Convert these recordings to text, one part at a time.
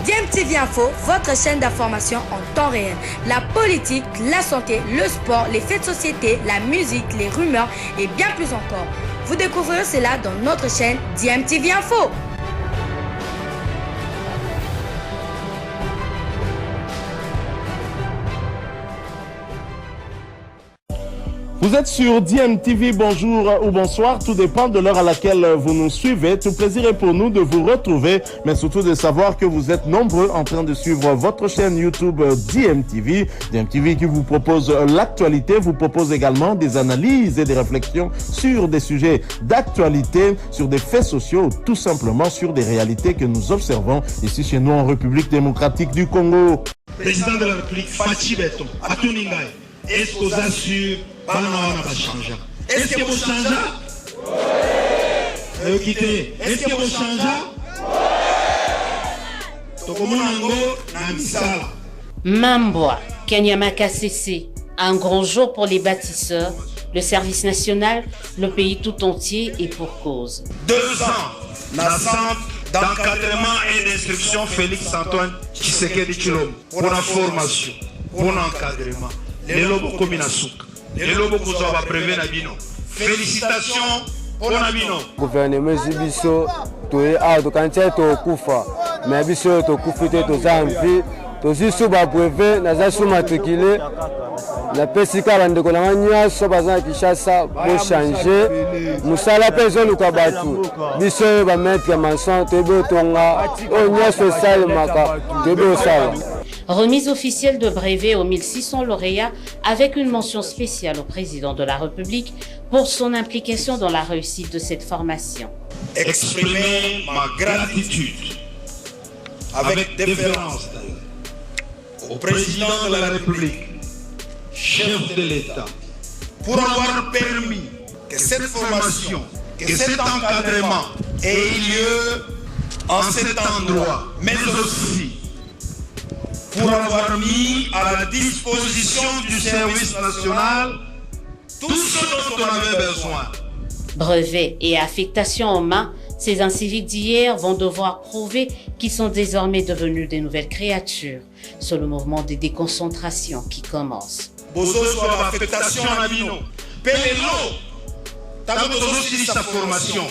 DMTV Info, votre chaîne d'information en temps réel. La politique, la santé, le sport, les faits de société, la musique, les rumeurs et bien plus encore. Vous découvrirez cela dans notre chaîne DMTV Info. Vous êtes sur DMTV, bonjour ou bonsoir, tout dépend de l'heure à laquelle vous nous suivez. Tout plaisir est pour nous de vous retrouver, mais surtout de savoir que vous êtes nombreux en train de suivre votre chaîne YouTube DMTV. DMTV qui vous propose l'actualité, vous propose également des analyses et des réflexions sur des sujets d'actualité, sur des faits sociaux, tout simplement sur des réalités que nous observons ici chez nous en République démocratique du Congo. Président de la République, Fachi Beton, Atuningaï, est-ce que vous assurez est-ce que vous changez? Oui. Est-ce que vous changez? Oui. Mambwa, Kanyamaka CC, un grand jour pour les bâtisseurs, le service national, le pays tout entier et pour cause. 2 ans, la centre d'encadrement et d'instruction Félix Antoine Tshisekedi Tshilombo pour la formation, pour l'encadrement. Les lobos comme les lobos que vous avez prévu Nabino. Félicitations pour Nabino. Gouvernement Zibiso, tu es à tu cantier tu kufa, mais biso tu kufite tu zambi, tu zisu ba brevet na zasu matriculé. La pesika bande ko na nya so bazan Kinshasa pour changer. Musala personne ou kabatu. Biso ba mettre maçon te be tonga, o nya so sale maka, te be sale. Remise officielle de brevet aux 1600 lauréats avec une mention spéciale au président de la République pour son implication dans la réussite de cette formation. Exprimer ma gratitude avec déférence au président de la République, chef de l'État, pour avoir permis que cette formation, que cet encadrement ait lieu en cet endroit, mais aussi pour avoir mis à la disposition du service national tout ce dont on avait besoin. Brevets et affectations en main, ces inciviques d'hier vont devoir prouver qu'ils sont désormais devenus des nouvelles créatures sur le mouvement de déconcentration qui commence. Bozo soit affectation à Bino. Pelelo, t'as aussi sa formation.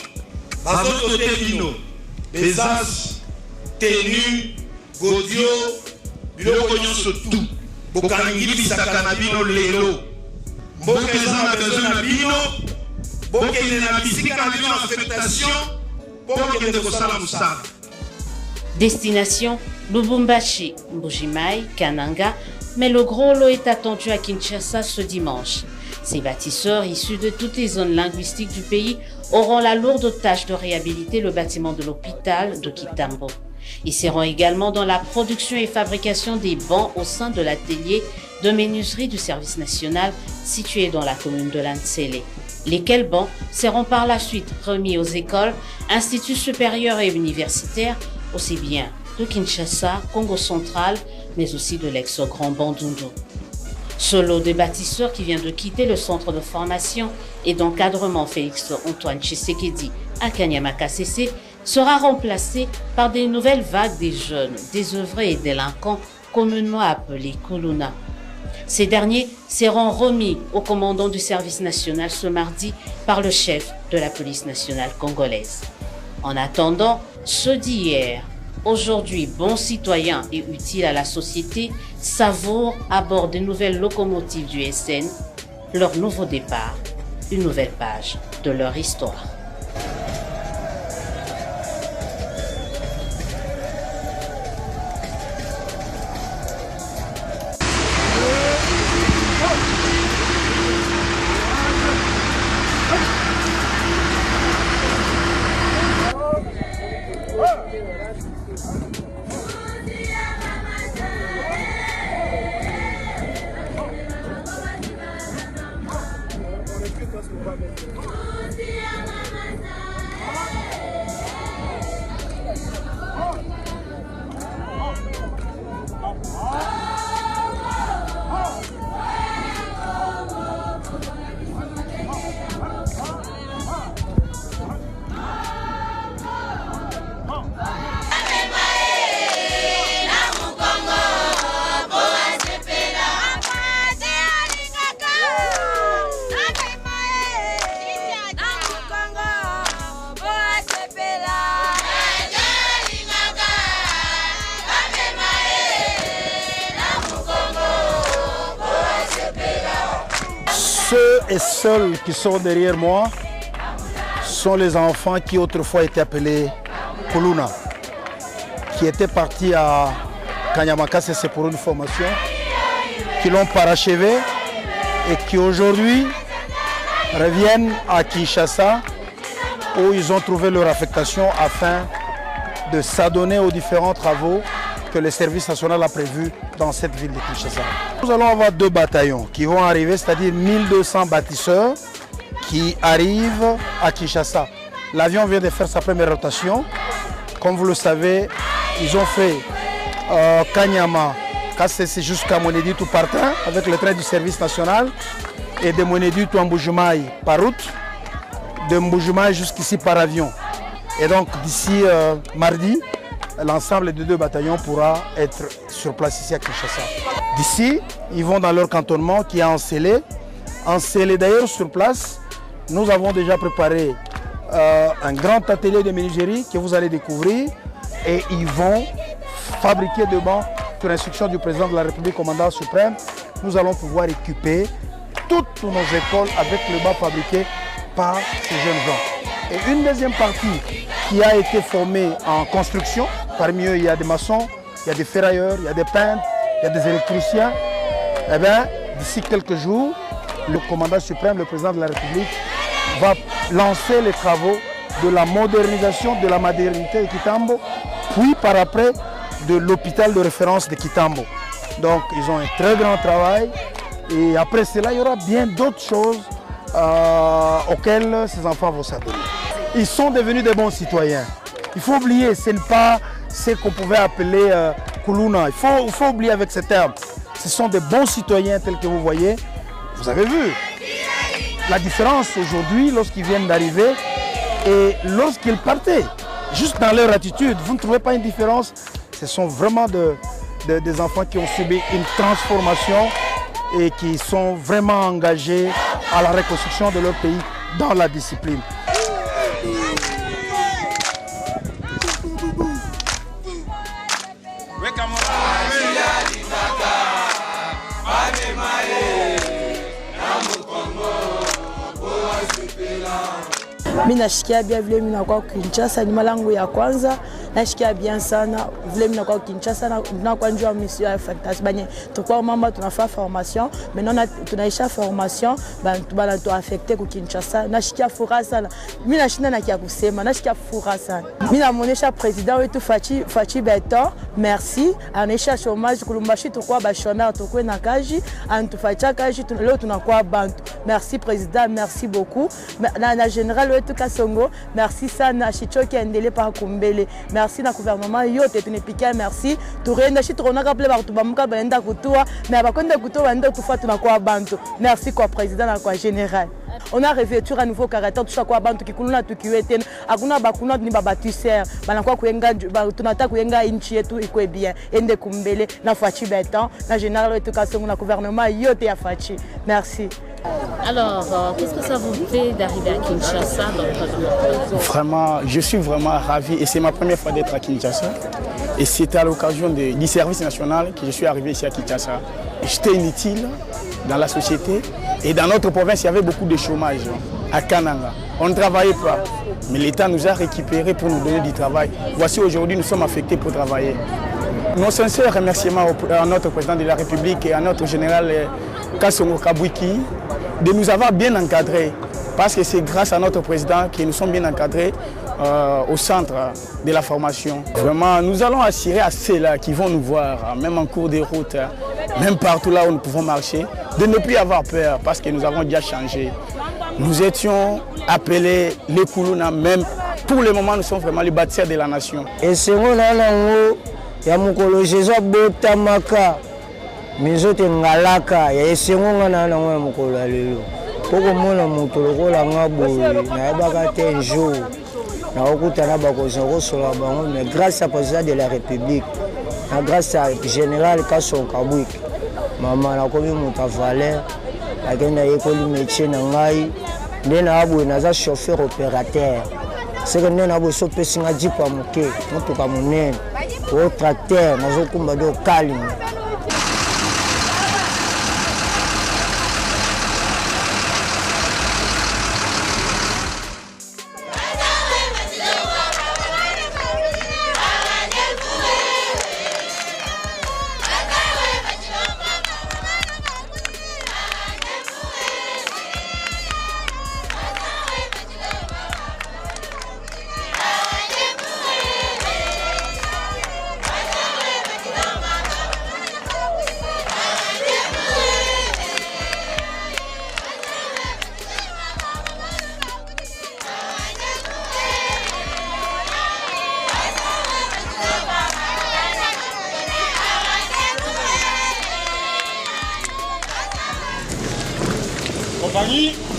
Bazo Bino, Bezas, Tenu, Godio, biloko nyonso tout bokangi bisaka na bino lelo mboka eza na besoin na bino bokende na bisika na bino affectation bokende kosala musala. Destination Lubumbashi, Mbujimayi, Kananga, mais le gros lot est attendu à Kinshasa ce dimanche. Ces bâtisseurs issus de toutes les zones linguistiques du pays auront la lourde tâche de réhabiliter le bâtiment de l'hôpital de Kitambo. Ils seront également dans la production et fabrication des bancs au sein de l'atelier de menuiserie du service national situé dans la commune de Lantsele. Lesquels bancs seront par la suite remis aux écoles, instituts supérieurs et universitaires, aussi bien de Kinshasa, Congo central, mais aussi de l'ex-Grand Bandundu. Ce lot de bâtisseurs qui vient de quitter le centre de formation et d'encadrement Félix Antoine Tshisekedi à Kanyamaka CC sera remplacé par des nouvelles vagues des jeunes, désœuvrés et délinquants communément appelés Kuluna. Ces derniers seront remis au commandant du service national ce mardi par le chef de la police nationale congolaise. En attendant, ceux d'hier, aujourd'hui bons citoyens et utiles à la société, savourent à bord des nouvelles locomotives du SN leur nouveau départ, une nouvelle page de leur histoire. et seuls qui sont derrière moi sont les enfants qui autrefois étaient appelés Kuluna, qui étaient partis à Kanyamakase, c'est pour une formation, qui l'ont parachevé et qui aujourd'hui reviennent à Kinshasa où ils ont trouvé leur affectation afin de s'adonner aux différents travaux que le service national a prévus dans cette ville de Kinshasa. Nous allons avoir 2 bataillons qui vont arriver, c'est-à-dire 1200 bâtisseurs qui arrivent à Kinshasa. L'avion vient de faire sa première rotation. Comme vous le savez, ils ont fait Kanyama, c'est jusqu'à Moneditu par train avec le train du service national et de Moneditu à Mbujimayi par route, de Mbujimayi jusqu'ici par avion. Et donc d'ici mardi, l'ensemble des 2 bataillons pourra être sur place ici à Kinshasa. D'ici, ils vont dans leur cantonnement qui est Ensélé. Ensélé d'ailleurs sur place, nous avons déjà préparé un grand atelier de menuiserie que vous allez découvrir et ils vont fabriquer des bancs sur l'instruction du président de la République, commandant suprême. Nous allons pouvoir équiper toutes nos écoles avec le banc fabriqué par ces jeunes gens. Et une deuxième partie qui a été formée en construction, parmi eux il y a des maçons, il y a des ferrailleurs, il y a des peintres, il y a des électriciens. Eh bien, d'ici quelques jours, le commandant suprême, le président de la République, va lancer les travaux de la modernisation de la maternité de Kitambo, puis par après de l'hôpital de référence de Kitambo. Donc ils ont un très grand travail et après cela, il y aura bien d'autres choses auxquelles ces enfants vont s'adonner. Ils sont devenus des bons citoyens. Il faut oublier, ce n'est pas ce qu'on pouvait appeler Kuluna. Il faut oublier avec ce terme. Ce sont des bons citoyens tels que vous voyez. Vous avez vu la différence aujourd'hui lorsqu'ils viennent d'arriver et lorsqu'ils partaient. Juste dans leur attitude, vous ne trouvez pas une différence? Ce sont vraiment des enfants qui ont subi une transformation et qui sont vraiment engagés à la reconstruction de leur pays dans la discipline. Mimi nashikia bien vile mimi nakuwa Kinshasa, ni malango ya kwanza. Nashikia bien sana vile mimi nakuwa Kinshasa na kwa njoo mission ya affectation banye tukua mama tunafanya formation maintenant tunaisha formation bana tu affecté ku Kinshasa. Nashikia furaha sana mimi nashinda na kia kusema, nashikia furaha sana mimi namuonesha president wetu Fachi Beton merci anesha chômage kulumbashi tukua ba chômeur tukue na kaji antufacha kaji leo tunakuwa bantu. Merci président, merci beaucoup na général wetu Kasongo, merci sana Chichoki endele par Kumbele, merci na gouvernement yote tunepika, merci turenda shi turona rappelé par tubamuka benda kutua mais bakonde kutua benda tufa tunakuwa bantu. Merci kwa président na kwa général. On a revêtu un nouveau caractère tout quoi bantu kikuluna tukiwete akuna bakuna ni babatisser banakuwa kuenga tunataka kuenga inchi yetu ikwe bien ende Kumbele na Fachi Beton na général wetu Kasongo na gouvernement yote ya Fachi. Merci. Alors, qu'est-ce que ça vous fait d'arriver à Kinshasa Vraiment, je suis vraiment ravi et c'est ma première fois d'être à Kinshasa. Et c'était à l'occasion du service national que je suis arrivé ici à Kinshasa. J'étais inutile dans la société et dans notre province, il y avait beaucoup de chômage à Kananga. On ne travaillait pas, mais l'État nous a récupérés pour nous donner du travail. Voici aujourd'hui, nous sommes affectés pour travailler. Nos sincères remerciements à notre président de la République et à notre général Kasongo Kabwiki de nous avoir bien encadrés, parce que c'est grâce à notre président que nous sommes bien encadrés au centre de la formation. Vraiment, nous allons assurer à ceux-là qui vont nous voir, même en cours de route, même partout là où nous pouvons marcher, de ne plus avoir peur, parce que nous avons déjà changé. Nous étions appelés les Kuluna, même pour le moment, nous sommes vraiment les bâtisseurs de la nation. Et c'est moi là, il y a mon collègue Jésus Botamaka. Mizote ngalaka ya esengo na ngwe mukolo lelo poko mona mutu lokola ngaboye na yabaka te jour na okutana bakoza kosola bango mais grâce à président de la République na grâce à général Kasongo Kabwiki mama na komi mutu valeur akenda yekoli métier na ngai nde na aboye naza chauffeur opérateur c'est que nde na aboye sopesi nga jipa moke motuka monene o tracteur nazokumba do kalima. Paris.